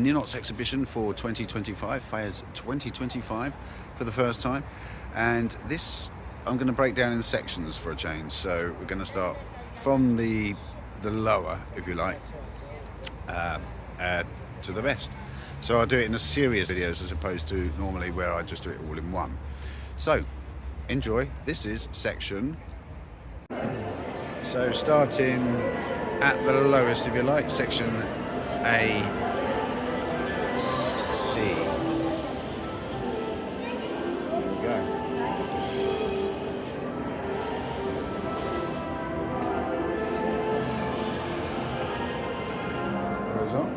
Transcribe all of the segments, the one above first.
Ninots exhibition for 2025, Fallas 2025 for the first time. And this I'm going to break down in sections for a change. So we're going to start from the lower, if you like, to the best. So I'll do it in a series of videos as opposed to normally where I just do it all in one. So enjoy. This is section. So starting at the lowest, if you like, section A, C. There we go. Goes on.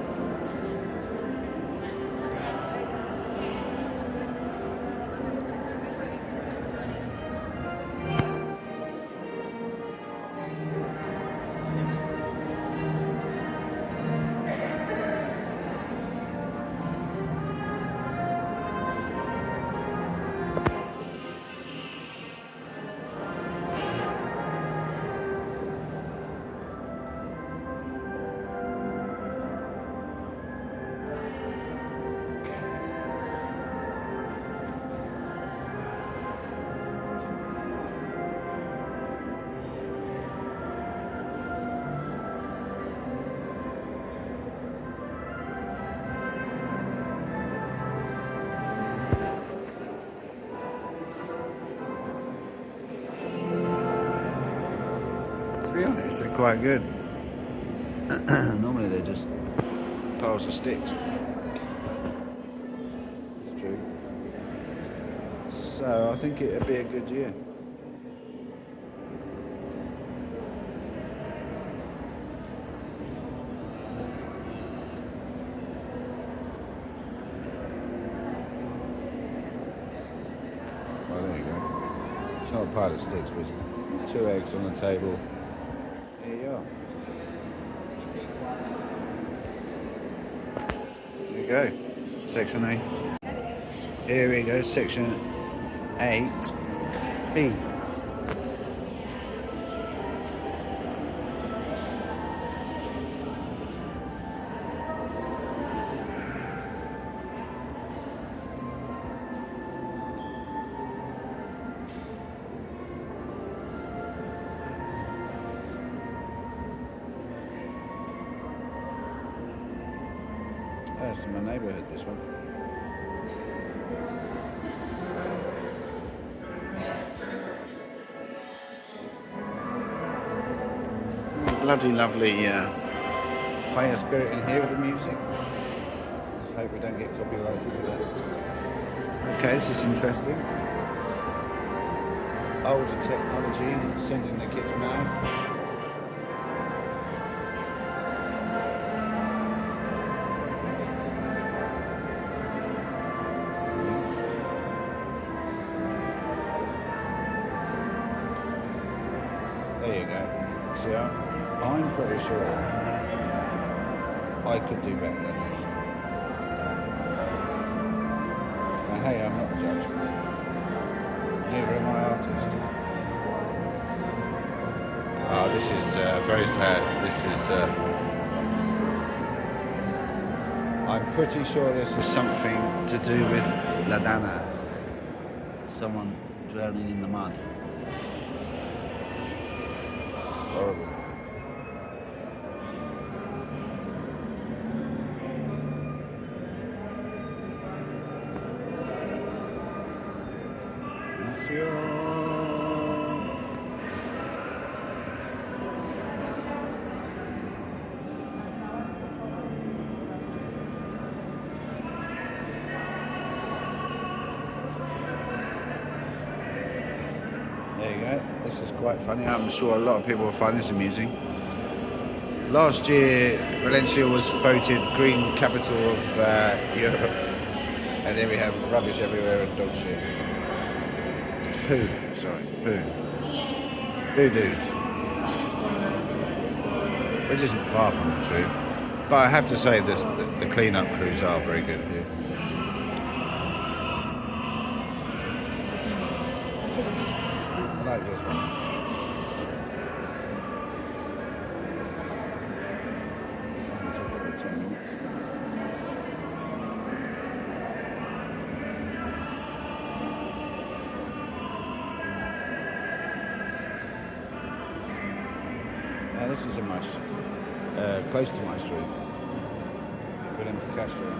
To be honest, they're quite good. Normally they're just piles of sticks. It's true. So I think it'd be a good year. Well, there you go. It's not a pile of sticks, but it's 2 eggs on the table. There you are. There you go. Section A. Here we go. Section 8B. That's in my neighbourhood, this one. Bloody lovely fire spirit in here with the music. Let's hope we don't get copyrighted for that. Okay, this is interesting. Older technology sent in the kid's mouth. There you go. See, I'm pretty sure I could do better than this. Now, hey, I'm not a judge. Neither am I artist. Oh, this is very sad. This is. I'm pretty sure this is something to do with La Dana. Someone drowning in the mud. Horrible. There you go. This is quite funny. I'm sure a lot of people will find this amusing. Last year, Valencia was voted green capital of Europe. And then we have rubbish everywhere and dog shit. Poo. Doo-doos. Which isn't far from the truth. But I have to say this, the clean-up crews are very good here. I like this one. It took over 10 minutes. Now this is in my close to my street. Valencia Castro.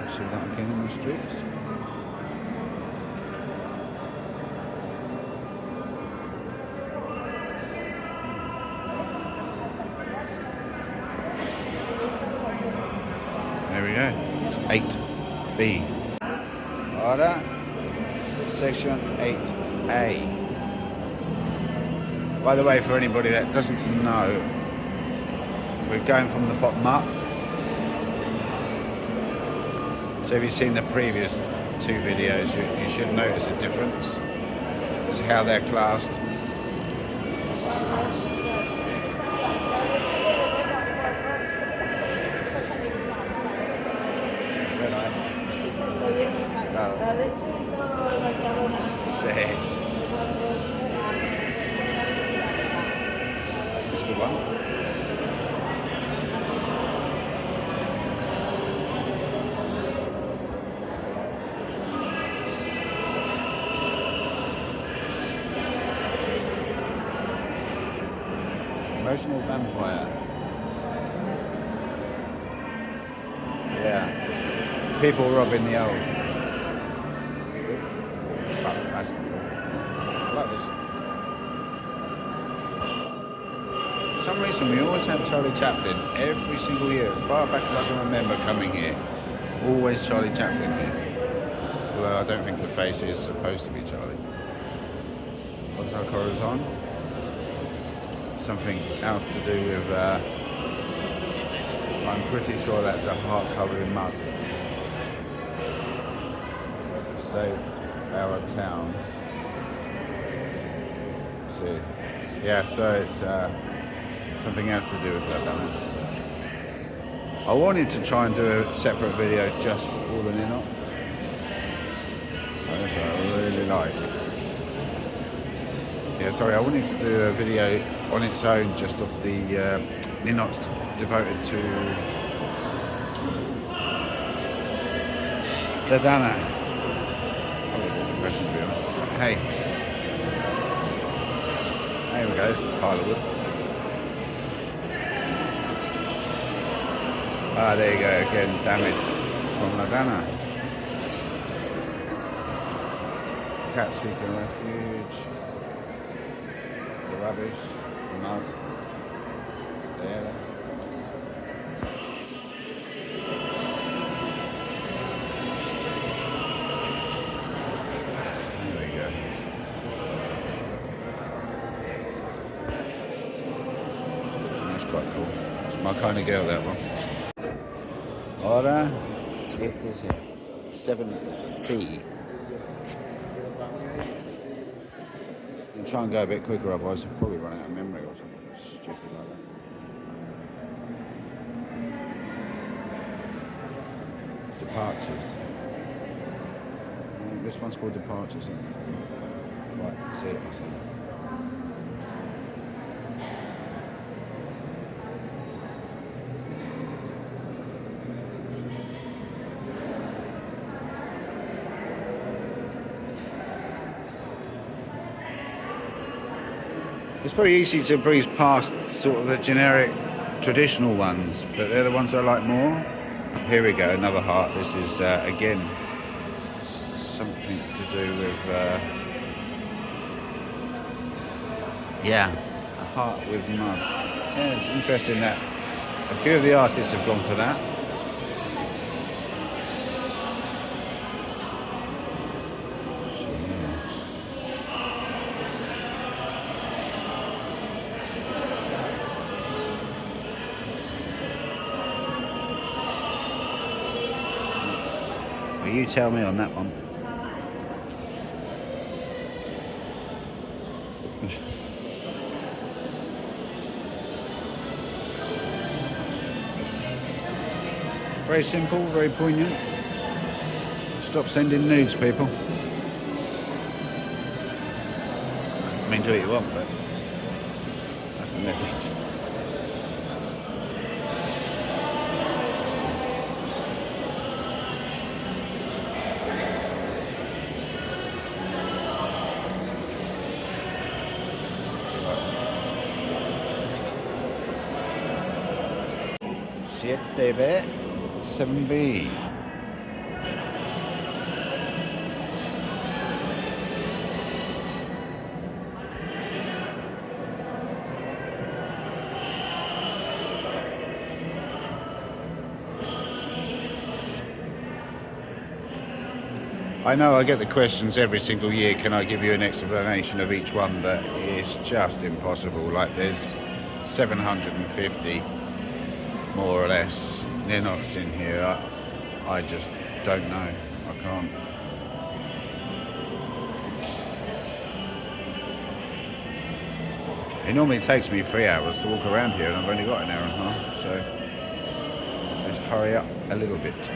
See that again in the streets. There we go. It's 8B. Order. Section 8A. By the way, for anybody that doesn't know, we're going from the bottom up. So if you've seen the previous two videos, you should notice a difference. It's how they're classed. That's a good one. Emotional vampire. Yeah. People robbing the old. That's good. Oh, that's good. I like this. For some reason we always have Charlie Chaplin every single year. As far back as I can remember coming here. Always Charlie Chaplin here. Although I don't think the face is supposed to be Charlie. What's our Corazon? Something else to do with I'm pretty sure that's a heart covered in mud. Save our town. See, yeah, so it's something else to do with that, don't it? I wanted to try and do a separate video just for all the Ninots. That's what I really like. Yeah, sorry, I wanted to do a video on its own just of the Ninots devoted to the Dana. Probably a good impression, to be honest. Hey. There we go, it's a pile of wood. Ah, there you go, again, damage from La Dana. Cat seeking refuge. The rubbish, the mud. There. There we go. That's quite cool. It's my kind of girl, that one. Hora 7C. I'll try and go a bit quicker, otherwise I'll probably run out of memory or something stupid like that. Departures. This one's called Departures, isn't it? Right, see it myself. It's very easy to breeze past sort of the generic traditional ones, but they're the ones I like more. Here we go, another heart. This is again something to do with yeah, a heart with mud. Yeah, it's interesting that a few of the artists have gone for that. You tell me on that one. Very simple, very poignant. Stop sending nudes, people. I mean, do what you want, but that's the message. 7B, 7B. I know I get the questions every single year, can I give you an explanation of each one, but it's just impossible. Like, there's 750 more or less Ninots in here. I just don't know. I can't. It normally takes me 3 hours to walk around here, and I've only got an hour and a half, so let's hurry up a little bit.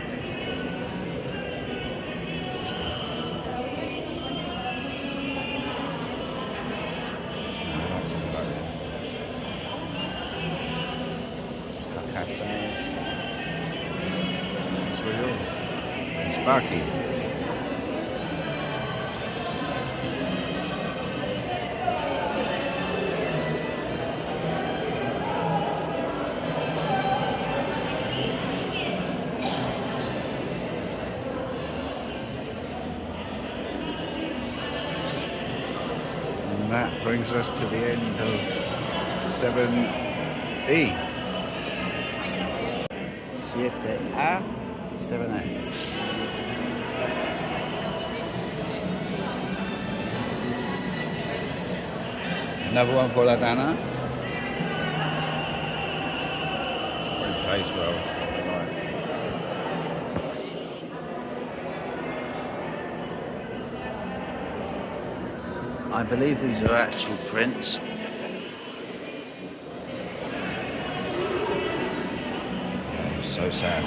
Sparky. And that brings us to the end of 7B. 7A, 7A. Another one for La Dana. Plays well. Right. I believe these are actual prints. So sad.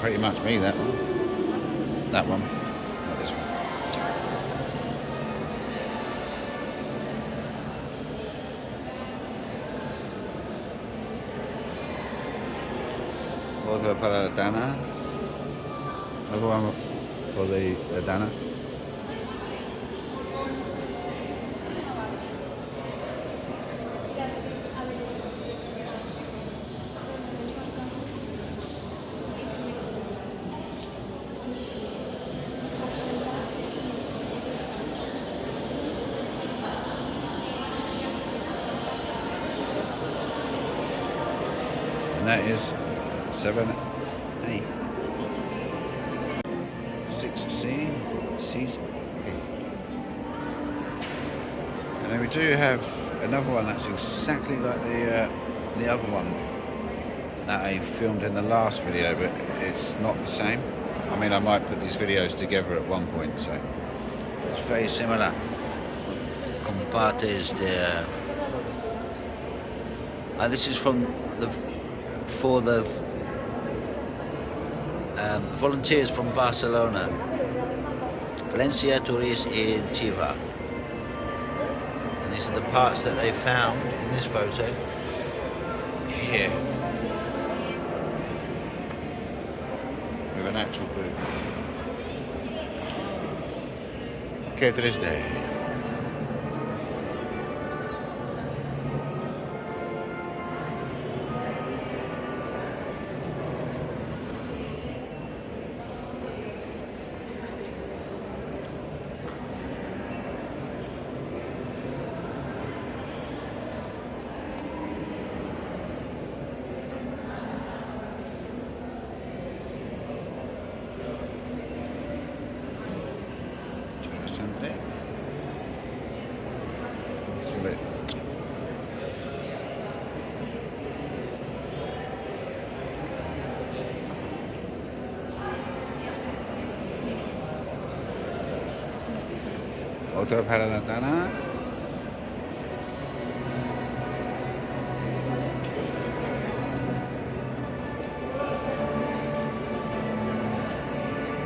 Pretty much me, that one. That one, not this one. Otro para la Dana. Another one for the Dana. And that is 7A. 6C, C. And then we do have another one that's exactly like the other one that I filmed in the last video, but it's not the same. I mean, I might put these videos together at one point, so it's very similar. Compartes there. This is for the volunteers from Barcelona, Valencia, Tours and Chiva. And these are the parts that they found in this photo here with an actual boot. Que 3D. Interesante. Otro para la Tana.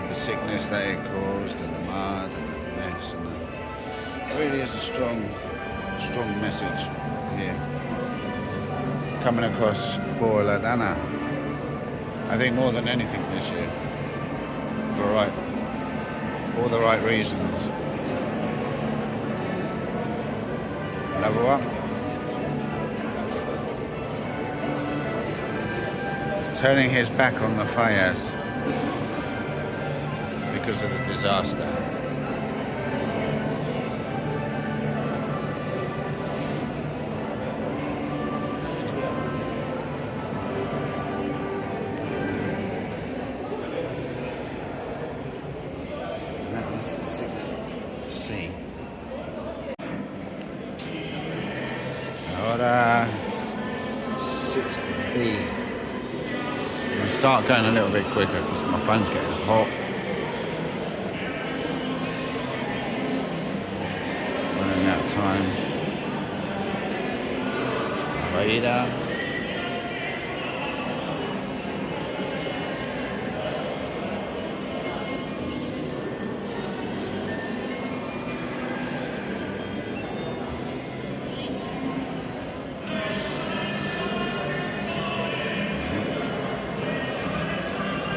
The sickness they caused and the mud and the mess and it really is a strong message here coming across for La Dana. I think more than anything this year, for the right reasons. Another one. He's turning his back on the Fallas because of the disaster. That was 6C. Ahora 6B. I'm going to start going a little bit quicker because my phone's getting hot. Running out of time. Avenida.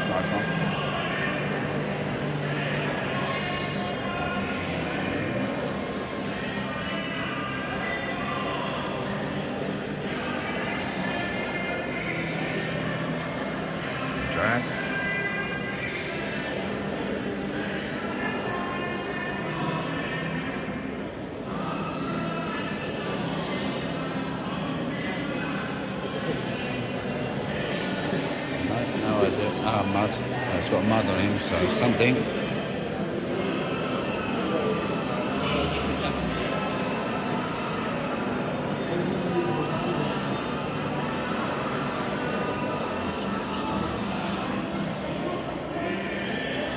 Nice one. Drag. No, is it? Ah, mud. It's got mud on him, so something.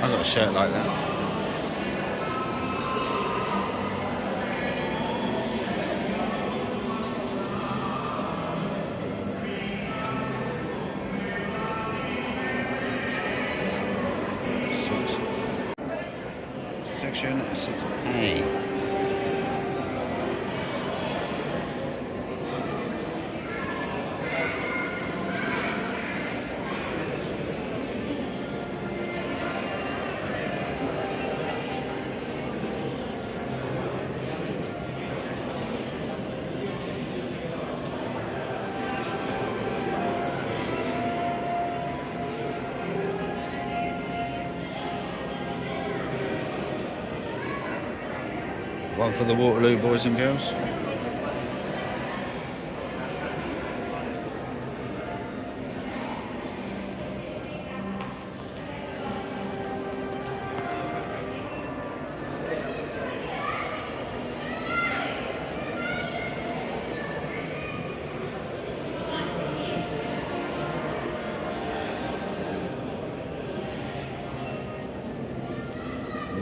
I got a shirt like that. Section 6A. One for the Waterloo boys and girls.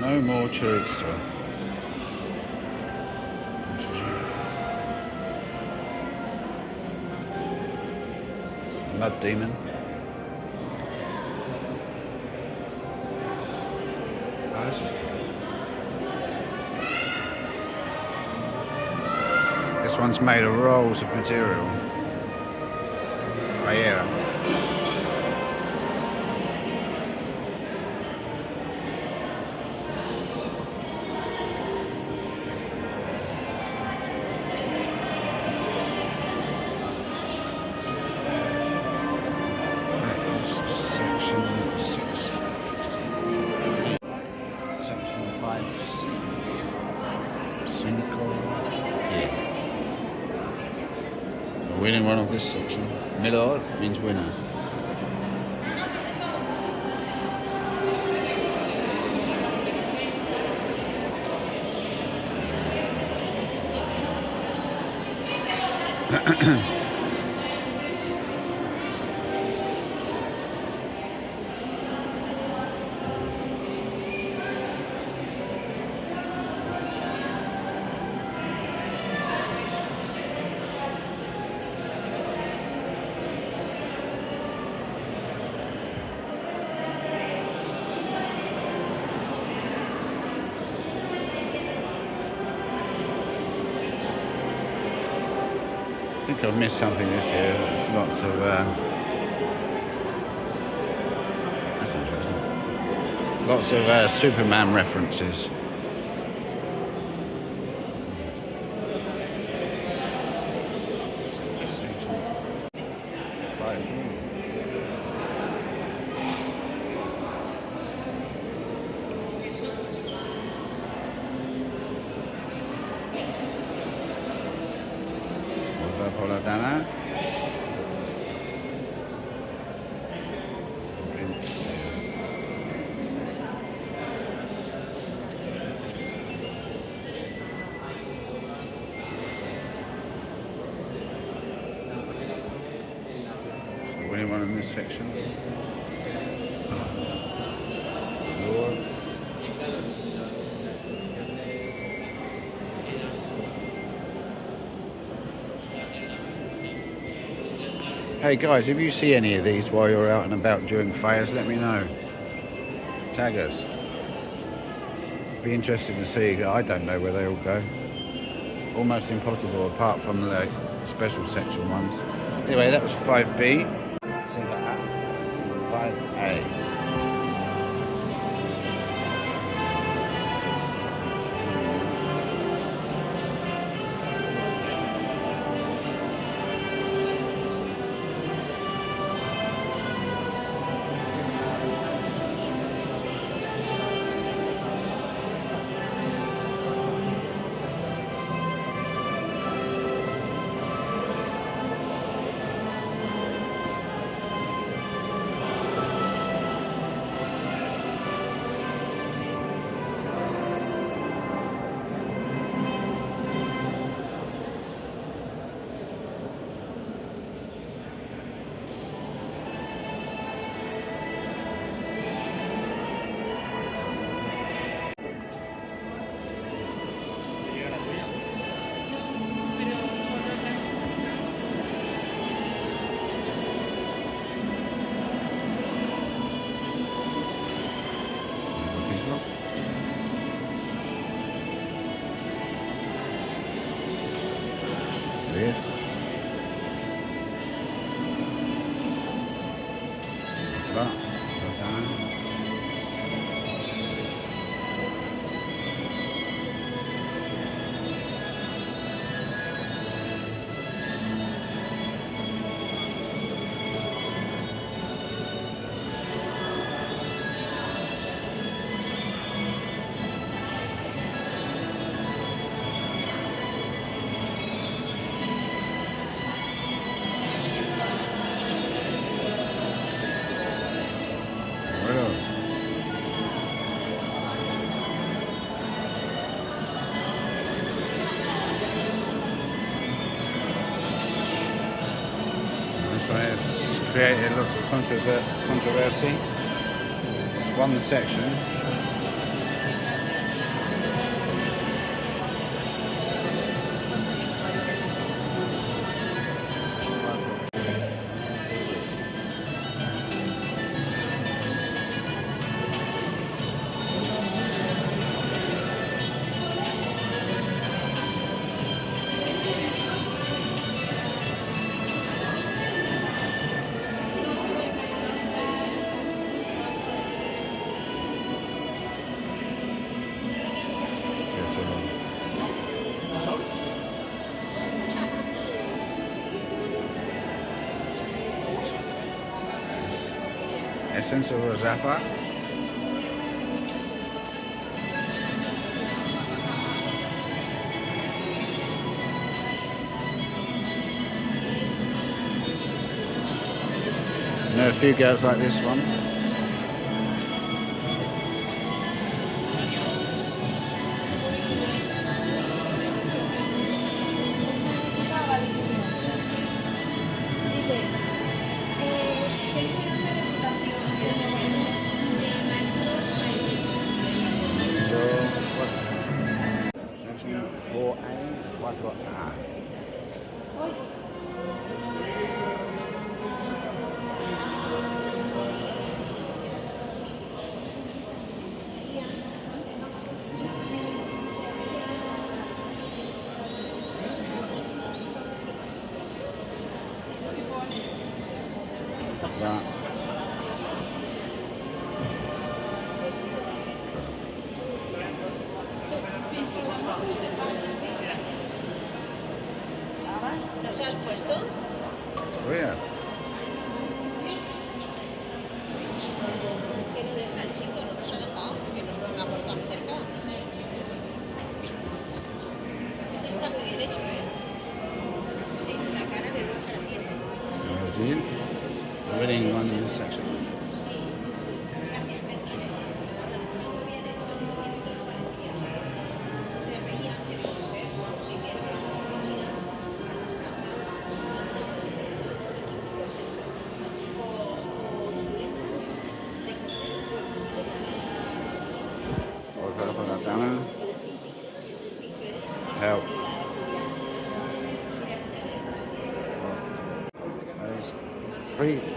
No more church. Mud Demon. Oh, this is cool. This one's made of rolls of material. Right here. Winning one of this section. Milord means winner. think I've missed something this year. There's lots of that's interesting. Lots of Superman references. Dana. So anyone in this section? Lord. Hey guys, if you see any of these while you're out and about during fairs, let me know. Tag us. Be interested to see. I don't know where they all go. Almost impossible apart from the special section ones. Anyway, that was 5B. See that? 5A. Weird. It's created lots of controversy. It's won the section. Essence of Razafa. I know a few girls like this one. start. ¿Los has puesto? Weird. Que no deja el chico, no nos ha dejado que nos pongamos tan cerca. Este está muy bien hecho, ¿eh? Sí, la cara de roja la tiene. Brazil. Winning one in this section. Sí, sí, sí. Gracias, está muy bien hecho. Se veía que primero las cochinas, las gambas, los equipos o chuletas de Otra para Dana. Help. There's 3C.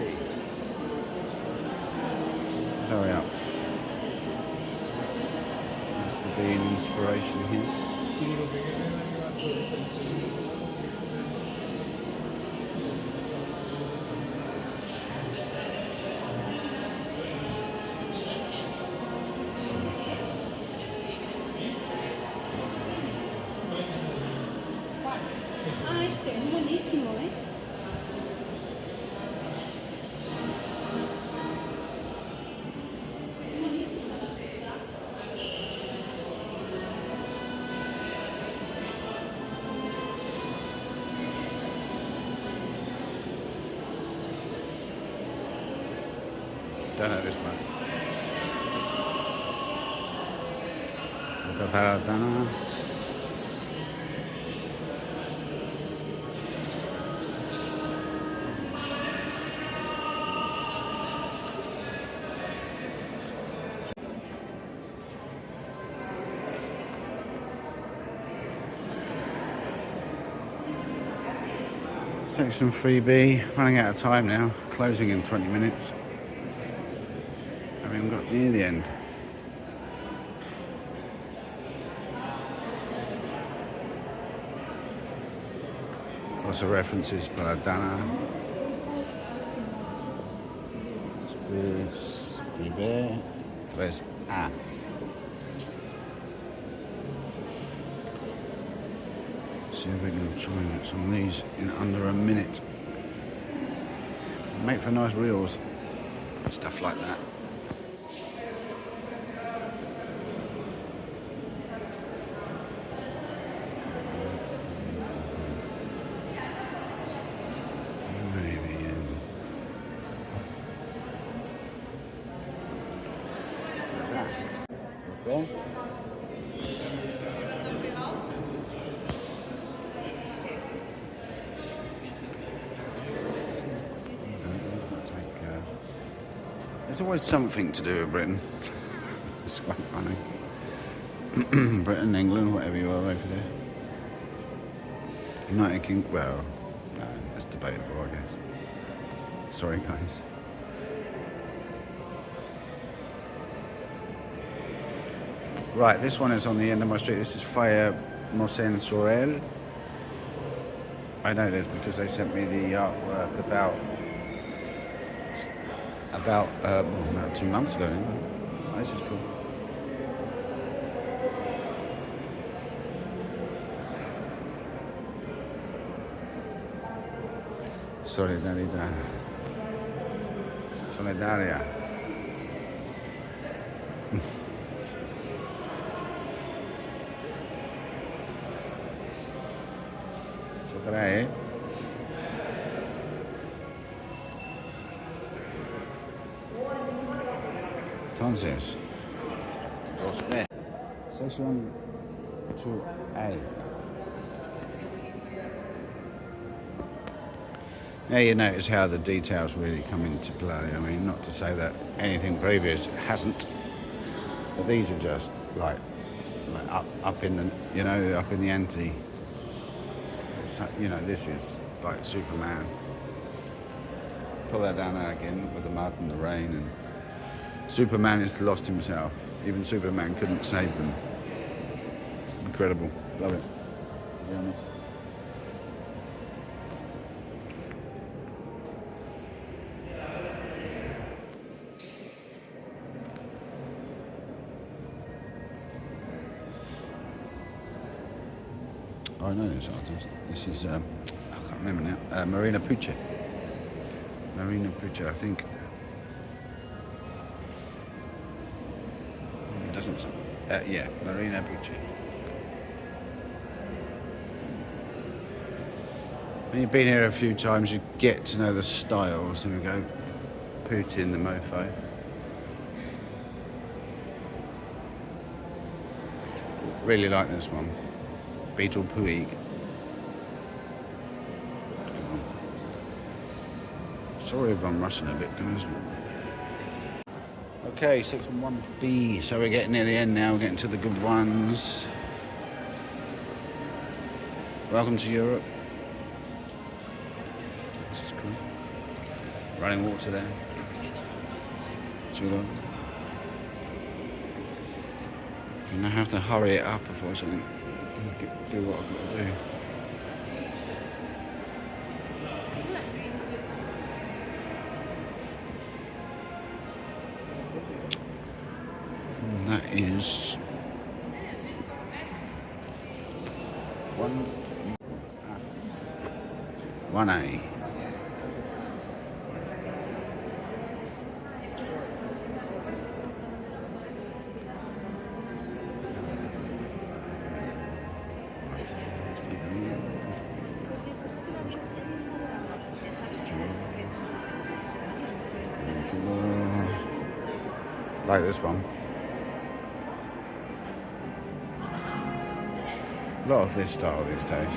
Hurry up. Has to be an inspiration here. Ah, este es buenísimo, ¿eh? Don't know this one. Otra para Dana. Section 3B, running out of time now, closing in 20 minutes. Haven't got near the end. Lots of references, Paladana. 3B, 3A. See if we can try and get some of these in under a minute. Make for nice reels, stuff like that. Maybe what's there? There's always something to do with Britain. It's quite funny. Britain, England, whatever you are over there. United Kingdom, well, no, that's debatable, I guess. Sorry, guys. Right, this one is on the end of my street. This is Fire Mosen Sorel. I know this because they sent me the artwork about 2 months ago now. Oh, this is cool. Solidaria. Chocolate, eh? Entonces, Section 2A. Now you notice how the details really come into play. I mean, not to say that anything previous hasn't, but these are just like up in the, you know, up in the ante. So, you know, this is like Superman. Pull that down again with the mud and the rain, and Superman has lost himself. Even Superman couldn't save them. Incredible. Love it, to be honest. Oh, I know this artist. This is, I can't remember now, Marina Pucci. Marina Pucci, I think. It doesn't say. Yeah, Marina Pucci. When you've been here a few times, you get to know the styles. There we go. Putin the mofo. Really like this one. Beetle Puig. Sorry if I'm rushing a bit, guys. Okay, section 1B. So we're getting near the end now. We're getting to the good ones. Welcome to Europe. This is cool. Running water there. Too long. And I have to hurry it up before something. Do what I've got to do. And that is 1A. Like this one. A lot of this style these days.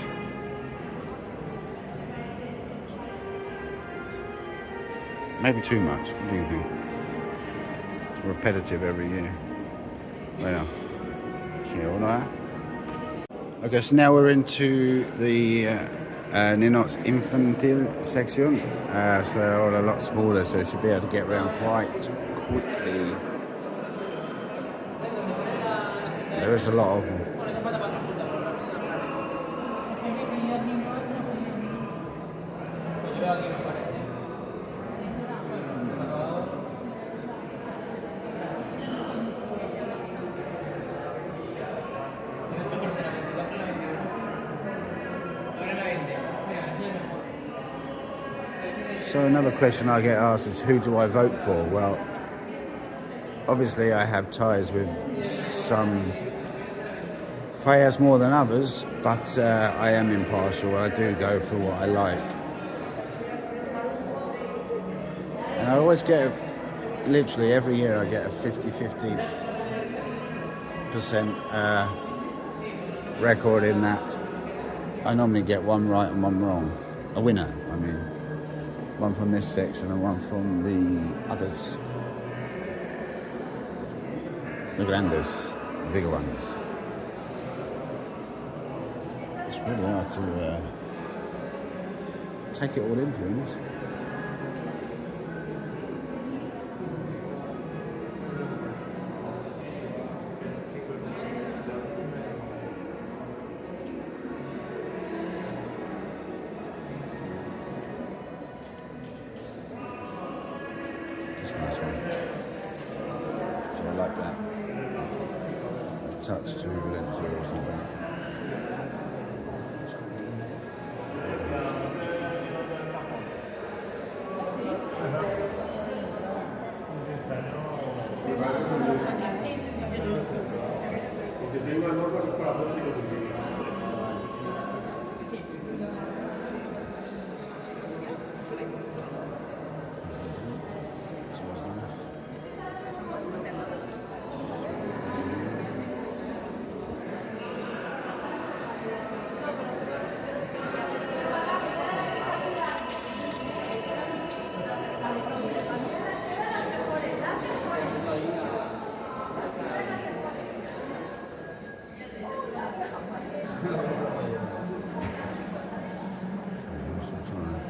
Maybe too much. What do you think? It's repetitive every year. Bueno. Okay, so now we're into the Ninots Infantil section. So they're all a lot smaller, so you should be able to get around quite quickly. There is a lot of them. So another question I get asked is, who do I vote for? Well, obviously I have ties with some players more than others, but I am impartial. I do go for what I like. And I always get, literally every year I get a 50-50% record in that. I normally get one right and one wrong. A winner, I mean. One from this section and one from the others. The grandes, the bigger ones. It's really hard to take it all in, to be honest. Nice one. So I like that. A touch to Valencia or something.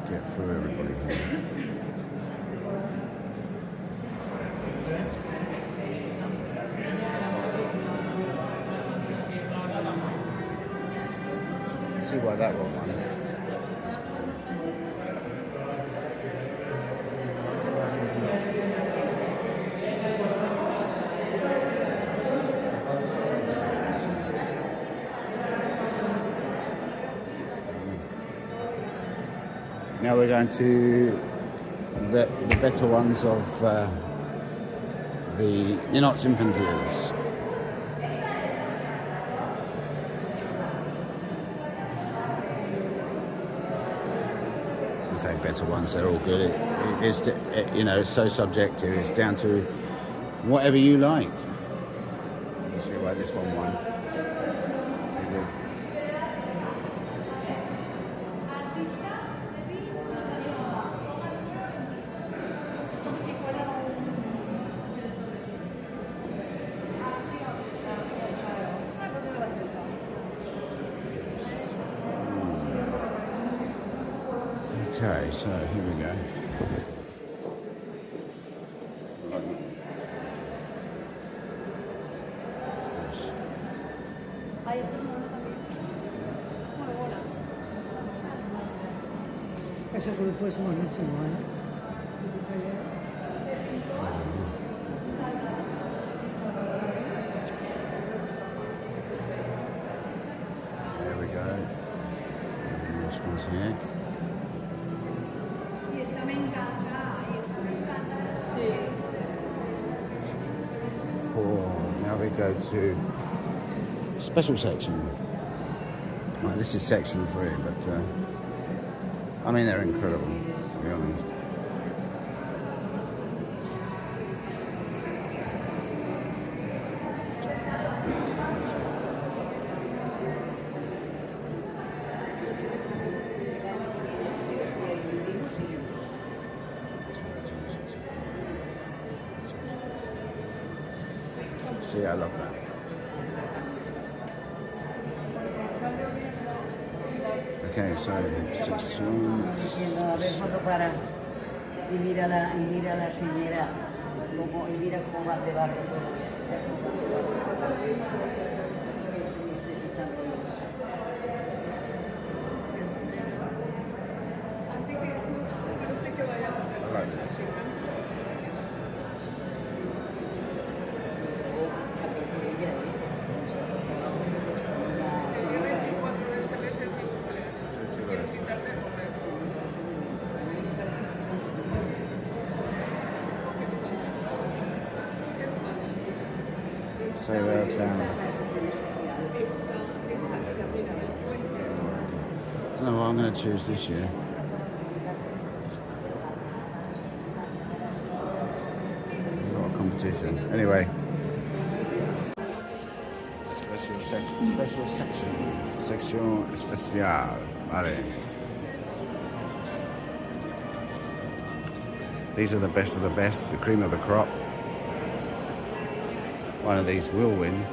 Get through everybody. See why that one won. Now we're going to the better ones of the Ninots Infanteries. I say better ones, they're all good. It's so subjective. It's down to whatever you like. Let's see why this one won. Okay, so here we go. Ese grupo es buenísimo, ¿eh? There we go. This one's here. Now we go to special section. Well, this is section 3, but I mean they're incredible, to be honest. See, I love that. Okay, so sección. A ver, foto para. Y mira la señora, y mira cómo va de barro todos. Estos están todos. I like this. Sail out town. I don't know what I'm going to choose this year. A lot of competition. Anyway. Special section. Sección especial. Vale. These are the best of the best, the cream of the crop. One of these will win.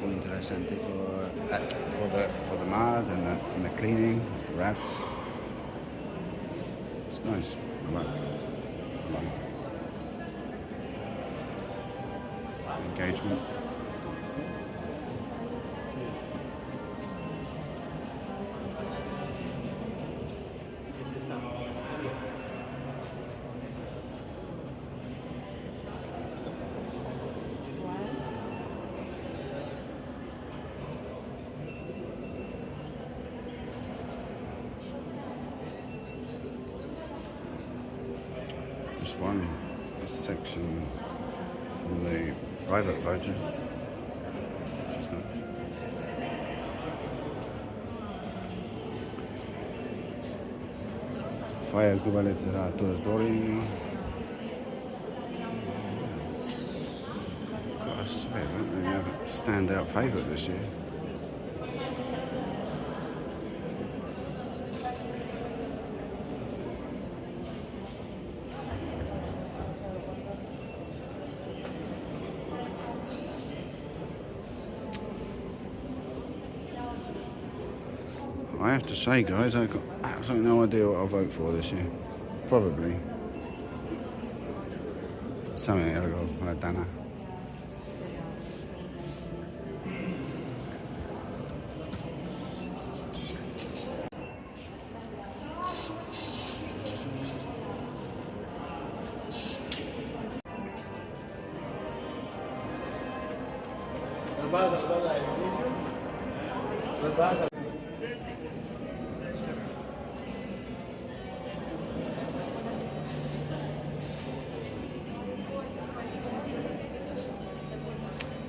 Muy interesante for the mud and the cleaning, rats. It's nice. I like engagement. One section from the private voters, which is nice. Fire equivalent to Zori. Gotta say, I don't really have a standout favourite this year. I have to say, guys, I've got absolutely no idea what I'll vote for this year. Probably something algo para Dana.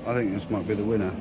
I think this might be the winner.